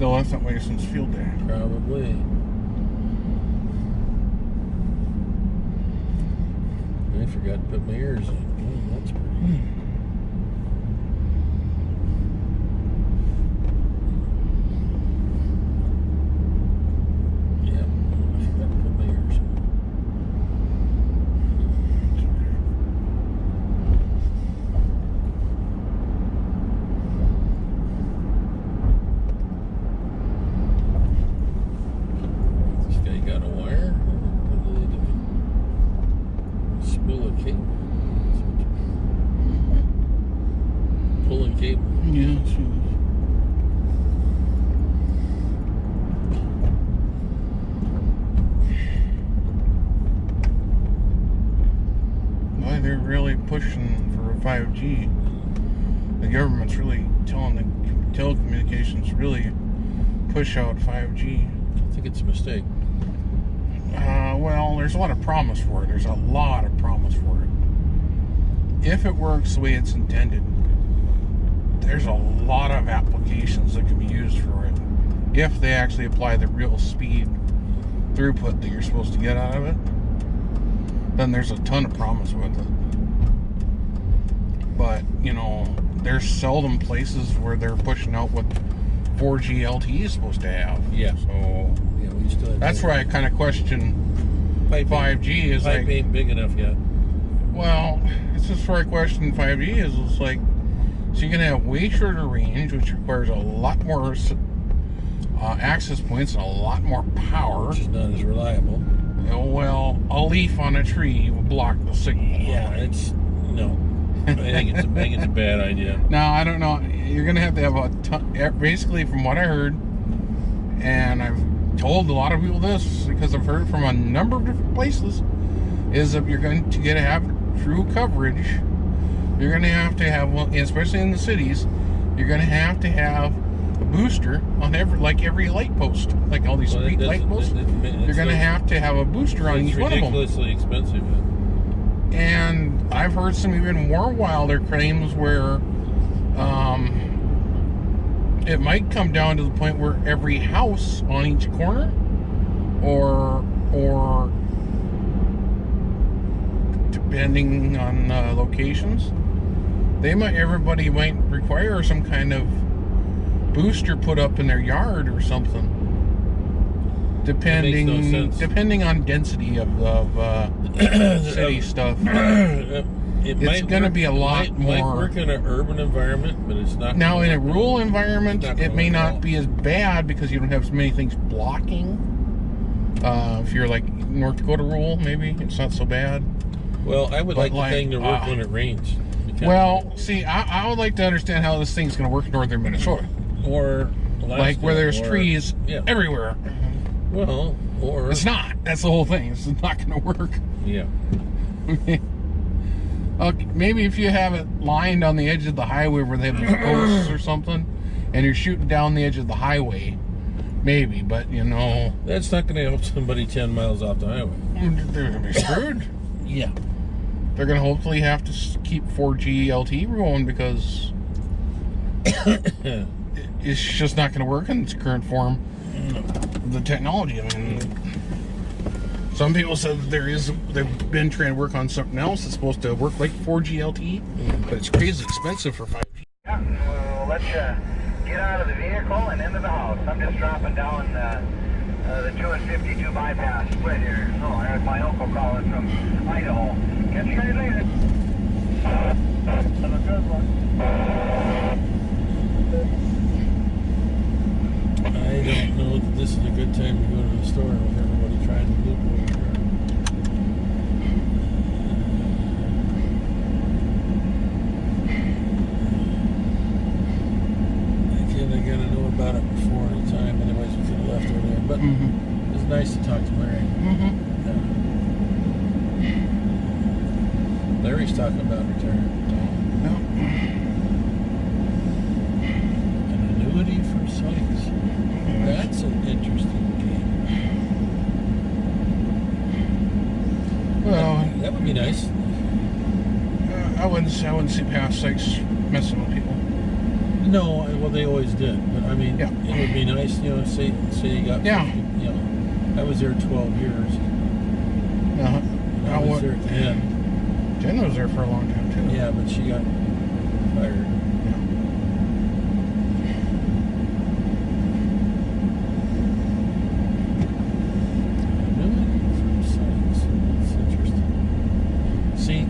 still left that way since field day. Probably. I forgot to put my ears in. Oh, that's pretty. Yep, I forgot to put my ears in. This guy got a wire? What are they doing? Spool of cable. Pulling cable. Yeah, she was. Why they're really pushing for 5G. The government's really telling the telecommunications really push out 5G. I think it's a mistake. Well, there's a lot of promise for it. There's a lot of promise for it. If it works the way it's intended, there's a lot of applications that can be used for it. If they actually apply the real speed throughput that you're supposed to get out of it, then there's a ton of promise with it. But, you know, there's seldom places where they're pushing out what 4G LTE is supposed to have. Yeah. So Yeah, we still have that's where I kind of question pipe 5G is pipe like, ain't big enough yet. well, this is where I question 5G is. It's like, so you're going to have way shorter range, which requires a lot more access points and a lot more power. Which is not as reliable. Well, a leaf on a tree will block the signal. Yeah, it's no. I think it's a bad idea. Now, I don't know. You're going to have a ton, basically from what I heard, and I've told a lot of people this because I've heard it from a number of different places, is if you're going to have true coverage, you're going to have, well, especially in the cities, you're going to have a booster on every light post, like all these street light posts. You're going to have a booster on each one of them. It's ridiculously expensive. And I've heard some even more wilder claims where it might come down to the point where every house on each corner, or depending on locations, everybody might require some kind of booster put up in their yard or something. Depending on density of city stuff. It's going to be a lot more. It might work in an urban environment, but it's not. Now, in a rural environment, it may not be as bad because you don't have as many things blocking. If you're like North Dakota rural, maybe it's not so bad. Well, I would like the thing to work when it rains. Well, see, I would like to understand how this thing's going to work in northern Minnesota. Or Alaska, like where there's trees everywhere. Well, or it's not. That's the whole thing. It's not going to work. Yeah. Okay, maybe if you have it lined on the edge of the highway where they have these posts or something, and you're shooting down the edge of the highway, maybe. But you know, that's not going to help somebody 10 miles off the highway. They're going to be screwed. Yeah. They're going to hopefully have to keep 4G LTE going because it's just not going to work in its current form. The technology. I mean, some people said they've been trying to work on something else that's supposed to work like 4G LTE, but it's crazy expensive for 5G. Yeah, we'll let you get out of the vehicle and into the house. I'm just dropping down the 2 and 52 bypass split here. Oh, there's my uncle calling from Idaho. Catch you guys later. Have a good one. I don't know that this is a good time to go to the store with everybody trying to loop over here. I gotta know about it before any time, otherwise we could have left over there. But it's nice to talk to Larry. Larry's talking about retirement. An annuity for sites. That's an interesting game. Well, that would be nice. I wouldn't see past sites messing with people. No, well, they always did, but I mean, Yeah. it would be nice, you know, say you got 50, Yeah. you know, I was there 12 years. Uh-huh. I was there 10. Jen was there for a long time, too. Yeah, but she got fired.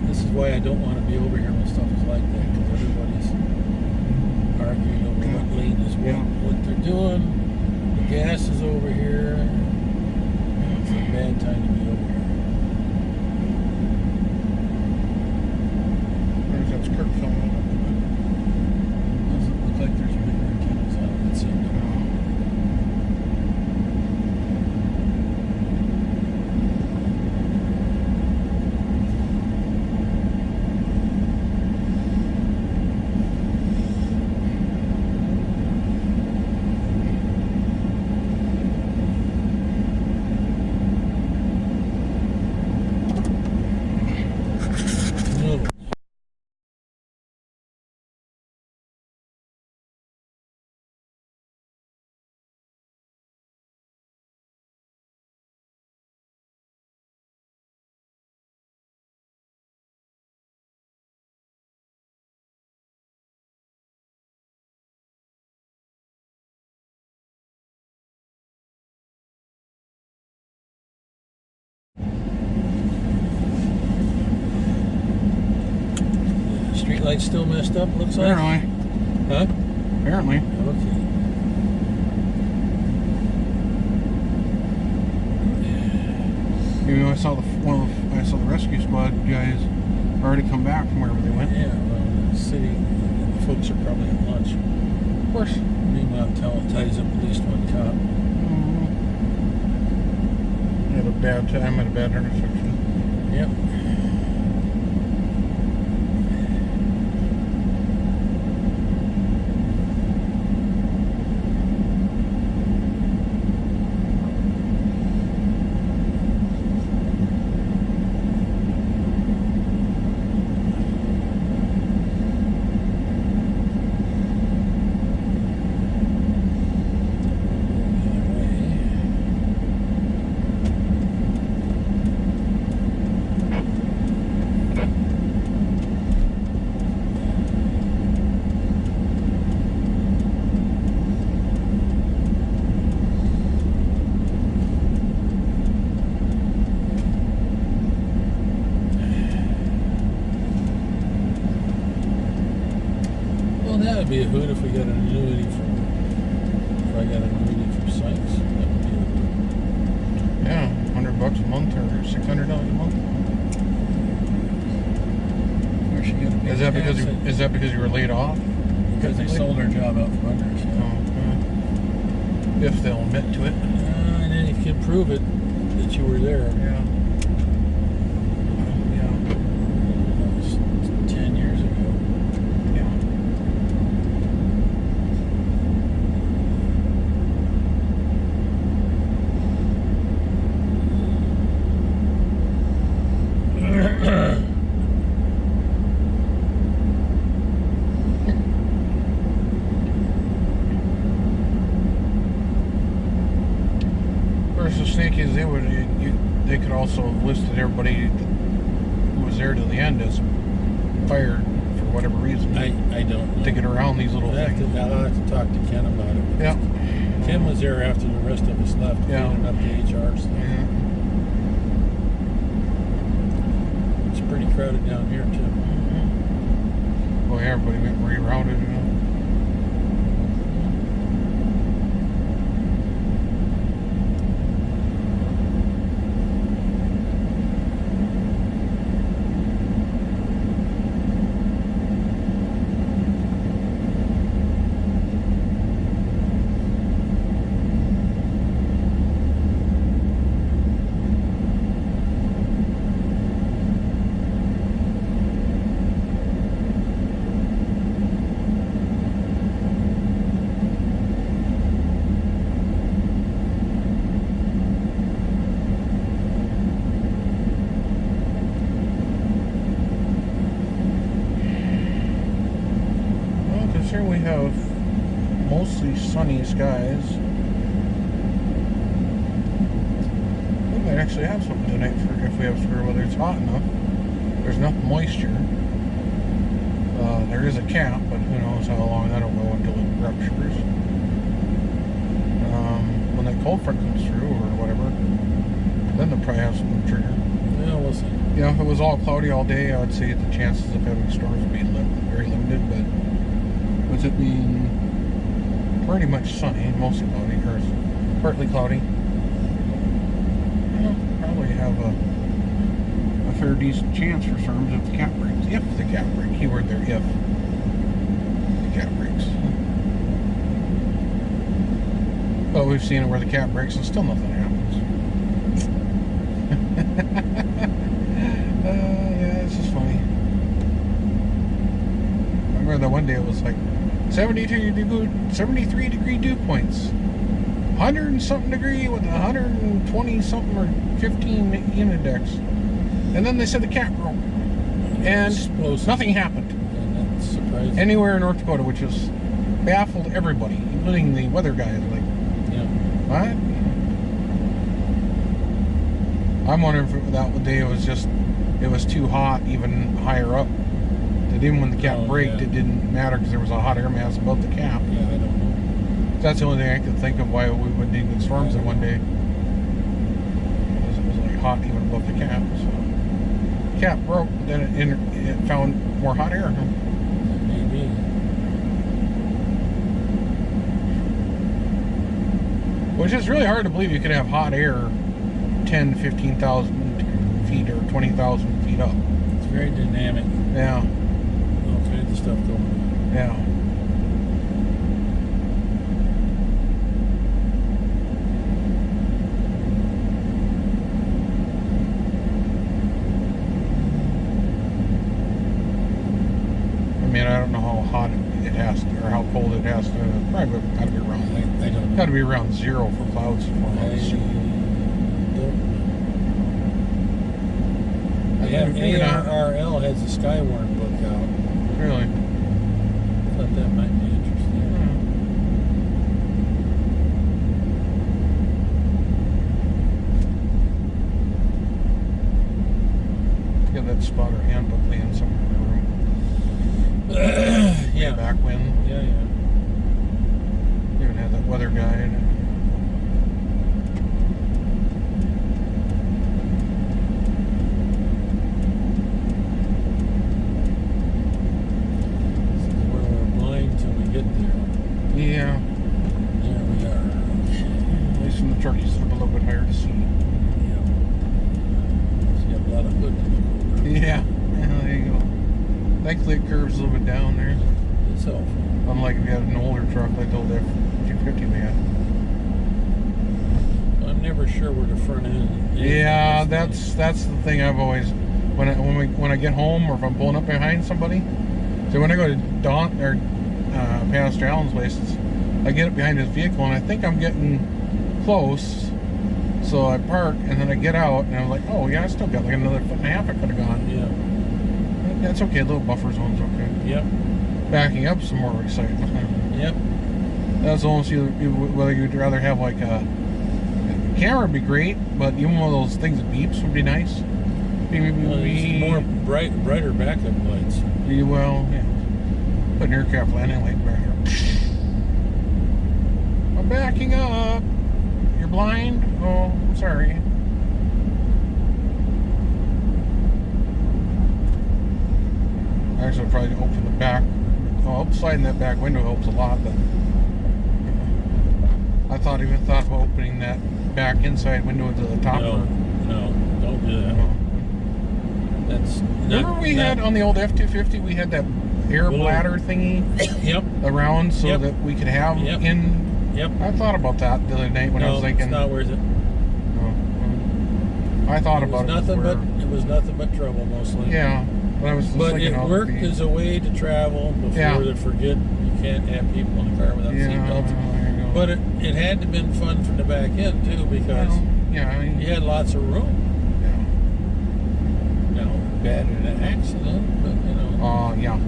This is why I don't want to be over here when stuff is like that, because everybody's arguing over what lane is what they're doing. The gas is over here. It's a bad time to be over here. There's that skirt filming. Doesn't look like there's bigger antennas on it, it seems. Street lights still messed up, looks like? Apparently. Huh? Apparently. Okay. Even though I saw the rescue squad guys already come back from wherever they went. Yeah, well, the city, the folks are probably at lunch. Of course. Meanwhile, ties up at least one cop. I had a bad time at a bad intersection. Yep. That would be a hoot if we got an annuity from. If I got an annuity from Sykes, that would be a hoot. Yeah, $100 a month or $600 a month. Where she got a big Is that because you were laid off? Because they sold our job out from under us. Yeah. Oh, if they'll admit to it. And then you can prove it that you were there. Yeah. That was 10 years ago. The sneaky is they could also have listed everybody who was there to the end as fired for whatever reason. I don't know. To get around these little things. I'll have to talk to Ken about it. Yeah. Ken was there after the rest of us left, cleaning up the HR stuff. Yeah. It's pretty crowded down here too. Well, yeah, everybody went rerouted, you know. sunny skies. We might actually have something tonight for if we have severe weather. It's hot enough. There's enough moisture. There is a cap, but who knows how long that'll go until it ruptures. When that cold front comes through or whatever, then they'll probably have some trigger. Yeah, we'll see. Yeah, if it was all cloudy all day, I would say the chances of having storms would be very limited, but with it being pretty much sunny, mostly cloudy, or partly cloudy, yeah, probably have a fair decent chance for storms if the cap breaks. If the cap breaks. Keyword there, if the cap breaks. But we've seen it where the cap breaks and still nothing happens. Yeah, it's just funny. I remember that one day it was like 73 degree dew points, 100 and something degree with 120 something or 15 index, and then they said the cap broke, and nothing happened. And that's surprising. Anywhere in North Dakota, which has baffled everybody, including the weather guys. Like, Yeah. what? I'm wondering if that day it was too hot even higher up. That even when the cap braked, it didn't matter because there was a hot air mass above the cap. Yeah, I don't know. That's the only thing I could think of why we wouldn't need good storms in one day. Because it was like hot even above the cap. So cap broke, then it found more hot air. Maybe. Which is really hard to believe you could have hot air 10, 15,000 feet or 20,000 feet up. It's very dynamic. Yeah. All kinds of stuff going on. Yeah. I mean, I don't know how hot it has to, or how cold it has to. Probably got to be around. I don't know. Got to be around zero for clouds to form out. ARRL has a Skywarn book out. Really? I thought that might be interesting. Yeah, that spotter handbook laying somewhere in the room. Yeah. Backwind. Yeah, yeah. Even had that weather guide. Yeah. There we are. At least in the truck, you sit up a little bit higher to see. Yeah. So you have a lot of hood to look over. Yeah. Yeah, there you go. Thankfully, it curves a little bit down there. It's helpful. Unlike if you had an older truck like the old F-250 we had. I'm never sure where the front end is. Yeah, that's the thing I've always when I get home or if I'm pulling up behind somebody. So when I go to Don or past Allen's places, I get up behind his vehicle and I think I'm getting close, so I park and then I get out and I'm like, oh yeah, I still got like another 1.5 feet I could have gone. Yeah. That's okay. Little buffer zone's okay. Yep. Backing up's some more excitement. Yep. That's almost whether you'd rather have like a camera would be great, but even one of those things that beeps would be nice. It's more brighter backup lights. Well, yeah. Put an aircraft landing light back here. I'm backing up. You're blind? Oh, I'm sorry. Actually, I'll probably open the back. Oh, sliding that back window helps a lot, but I thought about opening that back inside window to the top. No, don't do that. That's remember we had on the old F-250, we had that air bladder thingy around so that we could have in. Yep. I thought about that the other night when I was thinking. It's not worth it. No. I thought about it. It was nothing but trouble mostly. Yeah. But I was just thinking it worked as a way to travel before they forget you can't have people in the car without seatbelts. But it had to have been fun from the back end too because you had lots of room. Yeah. Now, bad in an accident, but you know. Yeah.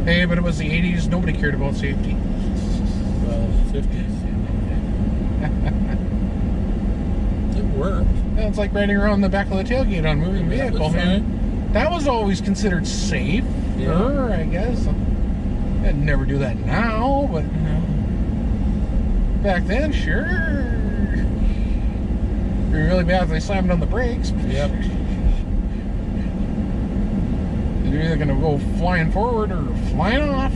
Hey, but it was the 80s. Nobody cared about safety. Well, 50s. It worked. Yeah, it's like riding around the back of the tailgate on a moving That vehicle, was man. fine. That was always considered safe. Yeah. I guess. I'd never do that now, but back then, sure. It'd be really bad if they slammed on the brakes. Yep. You're either gonna go flying forward or flying off.